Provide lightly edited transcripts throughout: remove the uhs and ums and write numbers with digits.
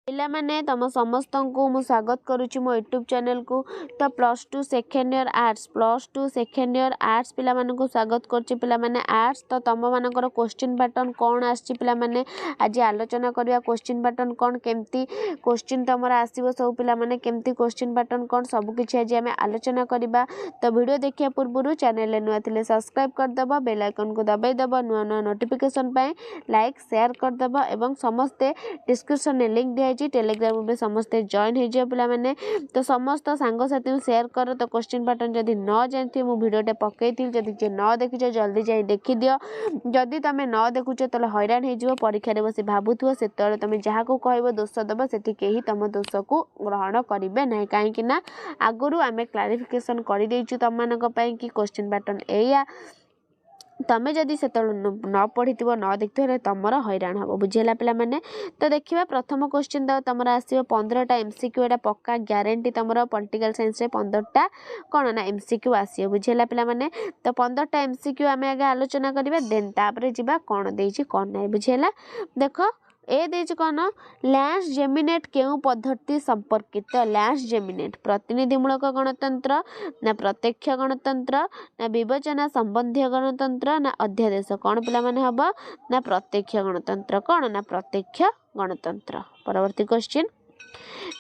पिला माने तम समस्त को मु स्वागत करुच्ची मो यूट्यूब चैनल को। तो +2 second year arts +2 second year arts पिला माने को स्वागत करुच्ची। पिला माने आर्ट्स तो तम मानकर क्वेश्चन पैटर्न कौन आछि पिला माने आज आलोचना करिया क्वेश्चन पैटर्न कौन केमती क्वेश्चन तमर आसीबो सब पिला माने केमती क्वेश्चन पैटर्न कौन सब किछि आज आमे आलोचना करिबा। तो वीडियो देखिया पूर्व चैनल ले नुआ थिले सब्सक्राइब कर दबा बेल आइकन को दबाई दबा नुआ नुआ नोटिफिकेशन पाए लाइक शेयर कर दबा एवं समस्ते डिस्क्रिप्शन में लिंक दिया टेलीग्राम में समस्ते जॉइन हो पिला माने। तो समस्त सांगसाथी शेयर कर। तो क्वेश्चन पैटर्न जदि न जानथि मु वीडियोटे पकई जदि जे न देखिछ जल्दी जाई देखि दियो। जदि तमे न देखुछ तले हैरान हे जिवो परीक्षा रे बसी भाबुथुओ सेतले तमे जहा को कहबो दोष दबो सेठी केही तम दोष को ग्रहण करिवे नै काहे कि ना आगुरु आमे क्लारिफिकेशन करि देइछु तम मानक पई कि क्वेश्चन पैटर्न एया तमें जदि से न पढ़ी न देखिए तुम हैरान हम बुझेगा पिला माने। तो देखिए प्रथम क्वेश्चन दाव तुम आसो 15टा एमसीक्यू एटा पक्का ग्यारंटी तुम पॉलिटिकल साइंस रे 15टा कौन ना एमसीक्यू आसो बुझेगा पिला माने। तो 15टा एमसीक्यू आम आगे आलोचना करवा देन तापर जा कौन देछि कौन ना बुझेगा। देख ए देछि कौन लैंस जेमिनेट केउ पद्धति संपर्कित लैंस जेमिनेट प्रतिनिधिमूलक गणतंत्र ना प्रत्यक्ष गणतंत्र ना विवेचना संबंधी गणतंत्र ना अध्यादेश कौन पिला माने हबो ना प्रत्यक्ष गणतंत्र कौन ना प्रत्यक्ष गणतंत्र। परवर्ती क्वेश्चन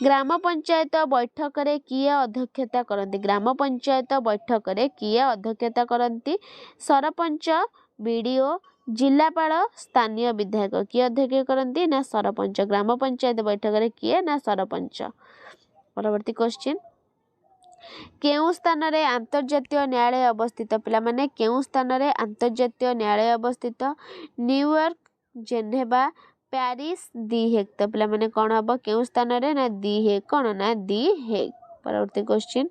ग्राम पंचायत बैठक रे किए अध्यक्षता करती ग्राम पंचायत बैठक रे किए अध्यक्षता करती सरपंच बीडीओ जिलापाल स्थानीय विधायक किए अध्यक्ष करती ना सरपंच ग्राम पंचायत बैठक रे किए ना सरपंच। परवर्ती क्वेश्चन केउ स्थान रे अंतर्जातीय न्यायालय अवस्थित पिला माने केउ स्थान रे अंतर्जातीय न्यायालय अवस्थित न्यूयॉर्क जेनेवा पेरिस दी हेग। तो पिला माने कौन हम केउ स्थान रे ना दी हेग कौन ना दी हेग। परवर्ती क्वेश्चन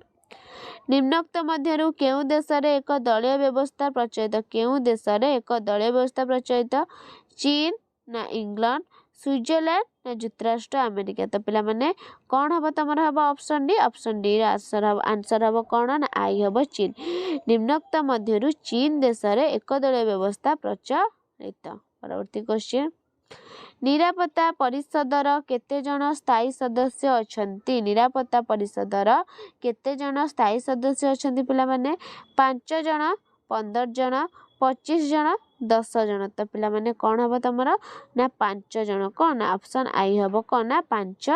निम्नोक्त मध्यरु केउ देश रे एक दलीय व्यवस्था प्रचलित केउ देश रे एक दलीय व्यवस्था प्रचलित चीन ना इंग्लैंड स्विट्जरलैंड ना युक्तराष्ट्र अमेरिका। तो पिला माने कौन हम तुम हम ऑप्शन डी आंसर हम कौन ना आई हम चीन निम्नोक्त मध्यरु चीन देश रे एक दलीय व्यवस्था प्रचलित। परवर्ती क्वेश्चन निरापत्ता परिषदर केते जन स्थायी सदस्य अछंती निरापत्ता परिषदर केते जन स्थायी सदस्य अछंती पिला माने 5 जन 15 जन 25 जन 10 जन। तो पिला माने कौन हम तमरा ना 5 जन कौन ना ऑप्शन आई हम कौन ना 5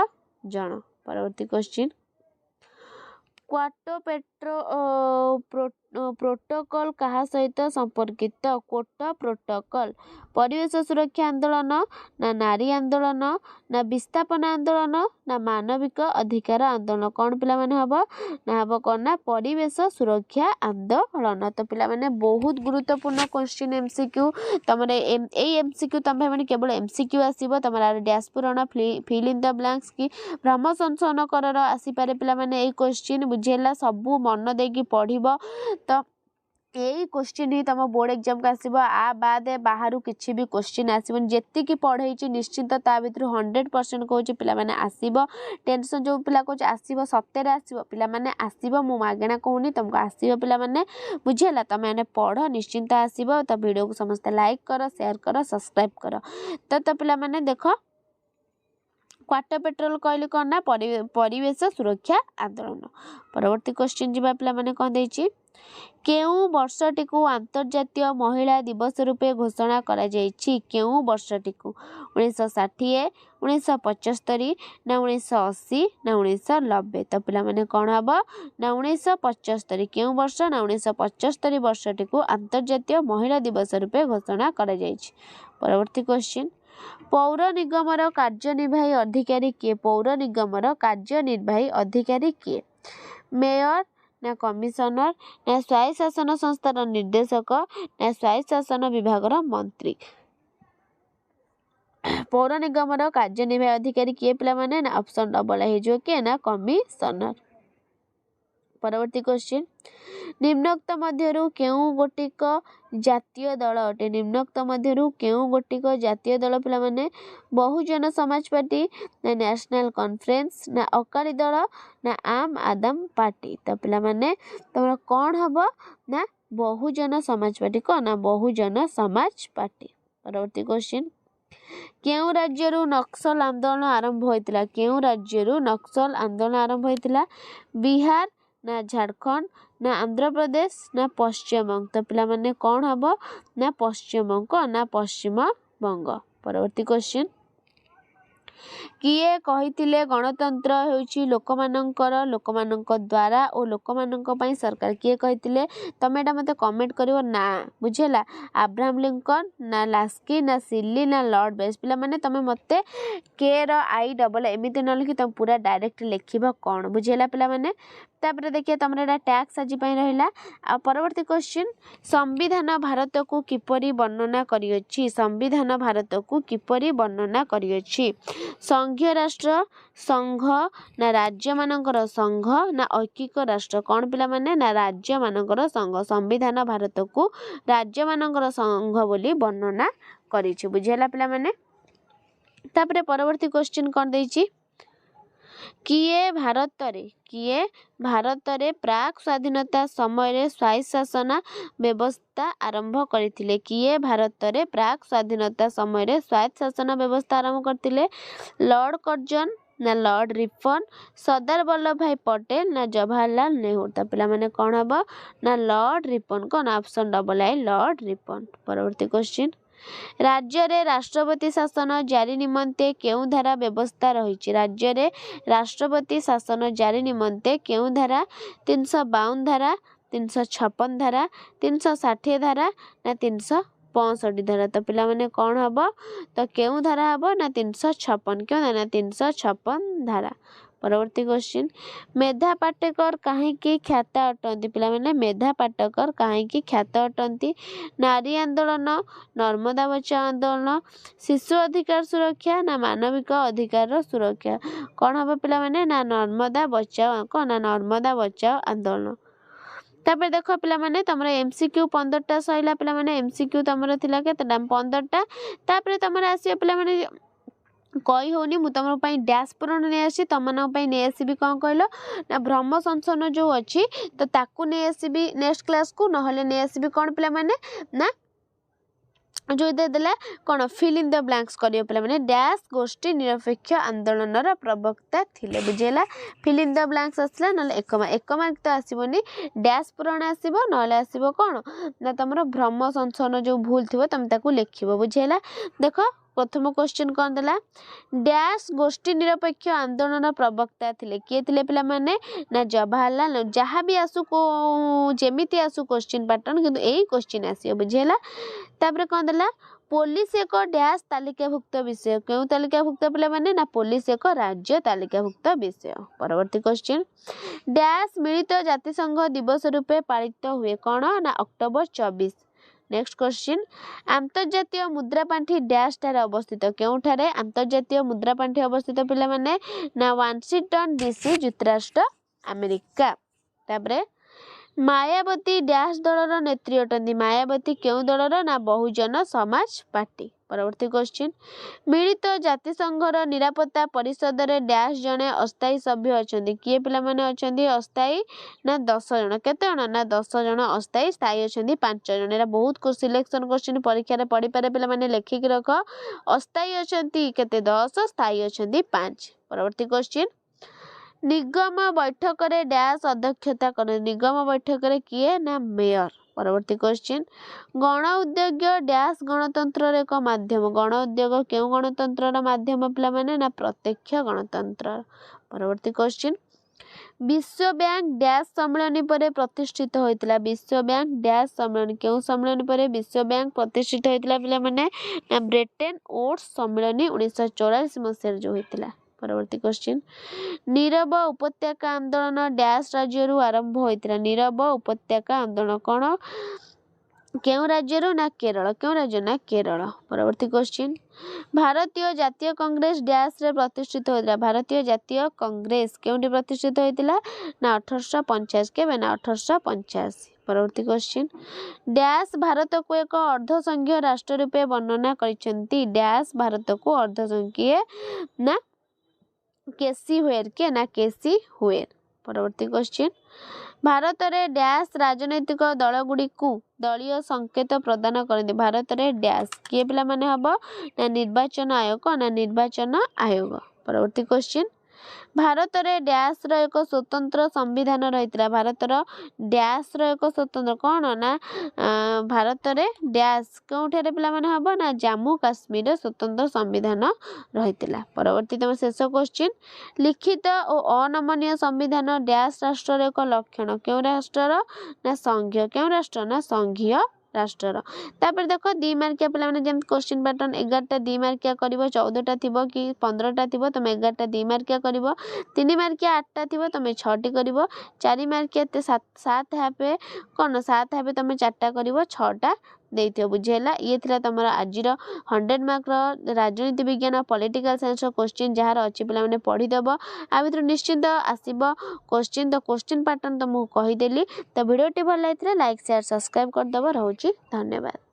जन। परवर्ती क्वेश्चन क्वाटो प्रोटोकॉल कहा सहित संपर्कित क्वाटो प्रोटोकॉल परिवेश सुरक्षा आंदोलन ना नारी आंदोलन ना विस्थापन आंदोलन ना मानविक अधिकार आंदोलन कौन पिला माने हबो ना हबो कौन ना परिवेश सुरक्षा आंदोलन। तो पिला माने बहुत गुरुत्वपूर्ण क्वेश्चन एमसीक्यू तमरे ए एमसीक्यू तमे माने केवल एमसीक्यू आसीबो तमरा डैश पूरण फिल इन द ब्लैंक्स की भ्रम संशोधन कर आसी पारे पिला माने ए क्वेश्चन बुझेला सब मन देकी पढ़िबो। तो यही क्वेश्चन ही तुम बोर्ड एग्जाम को आसब आ बाद बाहर किसी भी क्वेश्चन आसबन जी पढ़े निश्चिंत ता भर 100% कौच पिला माने आसीबो टेंशन जो पिला कौच आसीबो सत्य आसीबो पिला माने आसीबो मु मागेना कहूनी तुमको आसीबो पिला माने बुझेला तुम मैंने पढ़ निश्चिंत आसीबो। तो वीडियो को समस्त लाइक कर शेयर कर सब्सक्राइब कर। तो पिला माने देख क्वाटर पेट्रोल कहले कौन ना परिवेश सुरक्षा आंदोलन। परवर्ती क्वेश्चन जी पिला माने कौन देछि केउ वर्षटी को अंतर्जातीय महिला दिवस रूपे घोषणा करा जायछि केउ वर्षटी को 1960 1975 ना 1980 ना 1990। तो पिला माने कौन हबो ना 1975 केउ वर्ष ना 1975 वर्षटी को अंतर्जातीय महिला दिवस रूपे घोषणा करा जायछि। परवर्ती क्वेश्चन पौर निगमर कार्यनिर्वाही अधिकारी किए पौर निगमर कार्यनिर्वाही अधिकारी किए मेयर ना कमिशनर ना स्वायत्त शासन संस्थार निर्देशक ना स्वायत्त शासन विभागर मंत्री। पौर निगमर कार्यनिर्वाही अधिकारी किए पिला माने ना ऑप्शन डबल है जो के ना कमिशनर। परवर्ती क्वेश्चन निम्नोक्त मध्यरु केउ गोटिक जातीय दल अटे निम्नोक्त मध्यरु केउ गोटिक जातीय दल पिला माने बहुजन समाज पार्टी ना नेशनल कॉन्फ्रेंस ना अकाली दल ना आम आदम पार्टी। तो पिला माने तमरा कौन हबो ना बहुजन समाज पार्टी को ना बहुजन समाज पार्टी। परवर्ती क्वेश्चन केउं राज्यरू नक्सल आंदोलन आरंभ होइतिला केउं राज्यरू नक्सल आंदोलन आरंभ होइतिला बिहार ना झारखंड ना आंध्र प्रदेश ना पश्चिम बंग तो पिला माने कौन हबो ना पश्चिम बंग ना पश्चिम बंग। परवर्ती क्वेश्चन किए कहिथिले गणतंत्र हेउची लोकमानंकर लोकमानंक द्वारा और लोकमानंक पई सरकार किए कहिथिले तमे एटा मते कमेंट करिवो ना बुझेला अब्राहम लिंकन ना लास्की ना सिल्ली ना लॉर्ड बेस पिला माने तमे मते के रो आई डबल एमिति न लिखि तम पूरा डायरेक्ट लिखिबो कोन बुझेला पिला माने तापर देखिए तमरे एटा टैक्स आज पई रहिला आ परवर्ती क्वेश्चन संविधान भारत को किपरि वर्णना करियछि संविधान भारत को किपरि वर्णना करियछि संघीय राष्ट्र संघ ना राज्य मानकर संघ ना ऐकिक राष्ट्र कौन पिला माने ना राज्य मानकर संघ संविधान भारत को राज्य मानकर संघ बोली वर्णना करिछि बुझेला पिला माने तापर परवर्ती क्वेश्चन कोन देछि किए भारत रे प्राक स्वाधीनता समय स्वायत्त शासन व्यवस्था आरंभ करथिले किए भारत रे प्राक स्वाधीनता समय स्वायत्त शासन व्यवस्था आरंभ करथिले लॉर्ड कर्जन ना लॉर्ड रिपन सरदार वल्लभ भाई पटेल ना जवाहरलाल नेहरू तो पिला माने कौन हबो ना लॉर्ड रिपन कौन ऑप्शन डबल आई लॉर्ड रिपन। परवर्ती क्वेश्चन राज्य रे राष्ट्रपति शासन जारी निमंते केउ धारा व्यवस्था रही राज्य रे राष्ट्रपति शासन जारी निमंते केउ धारा 352 धारा 356 धारा 360 धारा ना 365 धारा तो पिला माने कौन हबो तो केउ धारा हबो ना 356 क्यों ना 356 धारा। परवर्ती क्वेश्चन मेधा पाटेकर कहीं ख्यात अटंती पिला माने मेधा पाटेकर कहीं ख्यात अटंती नारी आंदोलन नर्मदा बचाओ आंदोलन शिशु अधिकार सुरक्षा ना मानविक अधिकार सुरक्षा कौन हम पिला माने ना नर्मदा बचाओ कौन ना नर्मदा बचाओ आंदोलन। तापर देख पिला माने तमरा एमसीक्यू 15टा सहिला पिला माने एमसीक्यू तमरा थिला केतटा 15टा तापर तमरा आसी पिला माने कही होनी मु तुम डैश पूरण नहीं आसी तुम नहीं आसबि कौन कहल ना भ्रम संसन जो अच्छी तो ताकू नहीं आसबि नेक्स्ट क्लास को नहले नहीं आसबि कौन पिला माने ना जो देदेला कौन फिल इन द ब्लैंक्स करियो पिला माने डैश गोष्ठी निरपेक्ष आंदोलन प्रवक्ता थिले बुझेला फिल इन द ब्लैंक्स आसला नले एक मार्क तो आसीबोनी डैश पूरण आसीबो नले आसीबो कौन ना तुमरो भ्रम संसन जो भूल थिबो तुम ताकू लिखिबो बुझेला। देखो प्रथम क्वेश्चन कौन देला डैश गोष्ठी निरपेक्ष आंदोलन प्रवक्ता थिले किए थिले पिला माने ना जवाहरलाल जहाँ भी आसु को जेमिति आसु क्वेश्चन पैटर्न किंतु एई क्वेश्चन आसीयो बुझेला। तापर कौन देला पुलिस एक डैश तालिकाभुक्त विषय क्यों तालिकाभुक्त पिला माने ना पुलिस एक राज्य तालिकाभुक्त विषय। परवर्ती क्वेश्चन डैश मिलित जातिसंघ दिवस रूपे पालित हुए कौन ना अक्टोबर 24। नेक्स्ट क्वेश्चन अंतर्जातीय मुद्रा पांठी डैश ठारे अवस्थित केउठारे अंतर्जातीय मुद्रा पांठी अवस्थित पिला माने ना वाशिंगटन डीसी युक्तराष्ट्र अमेरिका। तापरे मायावती डैश दलर नेत्री अटंती मायावती केउ दलर ना बहुजन समाज पार्टी। परवर्ती क्वेश्चन मिलित जातिसंघर निरापत्ता परिषद रे डैश जने अस्थायी सभ्य अछंती किए पिला माने अछंती अस्थायी ना 10 जन केते जन ना 10 जन अस्थायी स्थायी अछंती 5 जन एरा बहुत को सिलेक्शन क्वेश्चन परीक्षा रे पढ़ी पारे पिला माने लेखि के रख अस्थायी अछंती केते 10 स्थायी अछंती 5। परवर्ती क्वेश्चन निगम बैठक रे डैश अध्यक्षता कर निगम बैठक रे किए ना मेयर। परवर्ती क्वेश्चन गण उद्योग डैश गणतंत्र एक माध्यम गण उद्योग क्यों गणतंत्र माध्यम पिला माने ना प्रत्यक्ष गणतंत्र। परवर्ती क्वेश्चन विश्व बैंक डैश सम्मेलन पर प्रतिष्ठित होइतिला विश्व बैंक डैश सम्मेलन क्यों सम्मेलन पर विश्व बैंक प्रतिष्ठित होइतिला पिला माने ना ब्रिटेन वुड्स सम्मेलन 1944 मसीह जो होइतिला। परवर्ती क्वेश्चन नीरव उपत्यका आंदोलन डैश राज्य आरंभ होइतिला नीरव उपत्यका आंदोलन कौन क्यों राज्य ना केरल क्यों राज्य ना केरल। परवर्ती क्वेश्चन भारतीय जातीय कांग्रेस डैश रे प्रतिष्ठित होइतिला भारतीय जातीय कांग्रेस क्योंटी प्रतिष्ठित होइतिला ना 1885 के ना 1885। परवर्ती क्वेश्चन डैश भारत को एक अर्धसंघीय राष्ट्र रूपे वर्णना करिसेंती डैश भारत को अर्धसंघीय ना केसी हुएर के ना केसी हुएर। परवर्ती क्वेश्चन भारत रे डैश राजनैतिक दल गुडी को ଦଳୀୟ ସଂକେତ ପ୍ରଦାନ କରନ୍ତି ଭାରତରେ ଡ୍ୟାସ୍ କିଏ ପିଲାମାନେ ହବ ନା ନିର୍ବାଚନ ଆୟୋଗ ନା ନିର୍ବାଚନ ଆୟୋଗ। ପରବର୍ତ୍ତୀ କ୍ୱେଶ୍ଚିନ୍ ଭାରତରେ ଡ୍ୟାସ୍ର ଏକ ସ୍ୱତନ୍ତ୍ର ସମ୍ବିଧାନ ରହିଥିଲା ଭାରତର ଡ୍ୟାସ୍ର ଏକ ସ୍ୱତନ୍ତ୍ର କ'ଣ ନା ଭାରତରେ ଡ୍ୟାସ୍ କେଉଁଠାରେ ପିଲାମାନେ ହବ ନା ଜାମ୍ମୁ କାଶ୍ମୀରରେ ସ୍ୱତନ୍ତ୍ର ସମ୍ବିଧାନ ରହିଥିଲା। ପରବର୍ତ୍ତୀ ତମ ଶେଷ କ୍ୱେଶ୍ଚିନ୍ ଲିଖିତ ଓ ଅନମନୀୟ ସମ୍ବିଧାନ ଡ୍ୟାସ୍ ରାଷ୍ଟ୍ରର ଏକ ଲକ୍ଷଣ କେଉଁ ରାଷ୍ଟ୍ରର ନା ସଂଘୀୟ କେଉଁ ରାଷ୍ଟ୍ର ନା ସଂଘୀୟ ରାଷ୍ଟ୍ରର। ତାପରେ ଦେଖ 2 ମାର୍କିଆ ପିଲାମାନେ ଯେମିତି କ୍ୱେଶ୍ଚିନ୍ ପାଟର୍ନ 11ଟା 2 ମାର୍କିଆ କରିବ 14ଟା ଥିବ କି 15ଟା ଥିବ ତମେ 11ଟା 2 ମାର୍କିଆ କରିବ 3 ମାର୍କିଆ 8ଟା ଥିବ ତମେ 6ଟି କରିବ 4 ମାର୍କିଆ 7 ହେବେ କ'ଣ 7 ହେବେ ତମେ 4ଟା କରିବ 6ଟା ଦେଇଥିବ ବୁଝିହେଲା। ଇଏ ଥିଲା ତମର ଆଜିର 100 ମାର୍କର ରାଜନୀତି ବିଜ୍ଞାନ ପଲିଟିକାଲ ସାଇନ୍ସର କ୍ୱେଶ୍ଚିନ୍ ଯାହାର ଅଛି ପିଲାମାନେ ପଢ଼ିଦେବ। ଆ ଭିତରୁ ନିଶ୍ଚିନ୍ତ ଆସିବ କ୍ୱେଶ୍ଚିନ୍ ତ କ୍ୱେଶ୍ଚିନ୍ ପାଟର୍ନ ତ ମୁଁ କହିଦେଲି। ତ ଭିଡ଼ିଓଟି ଭଲ ଲାଗିଥିଲେ ଲାଇକ୍ ସେୟାର ସବସ୍କ୍ରାଇବ୍ କରିଦେବ। ରହୁଛି ଧନ୍ୟବାଦ।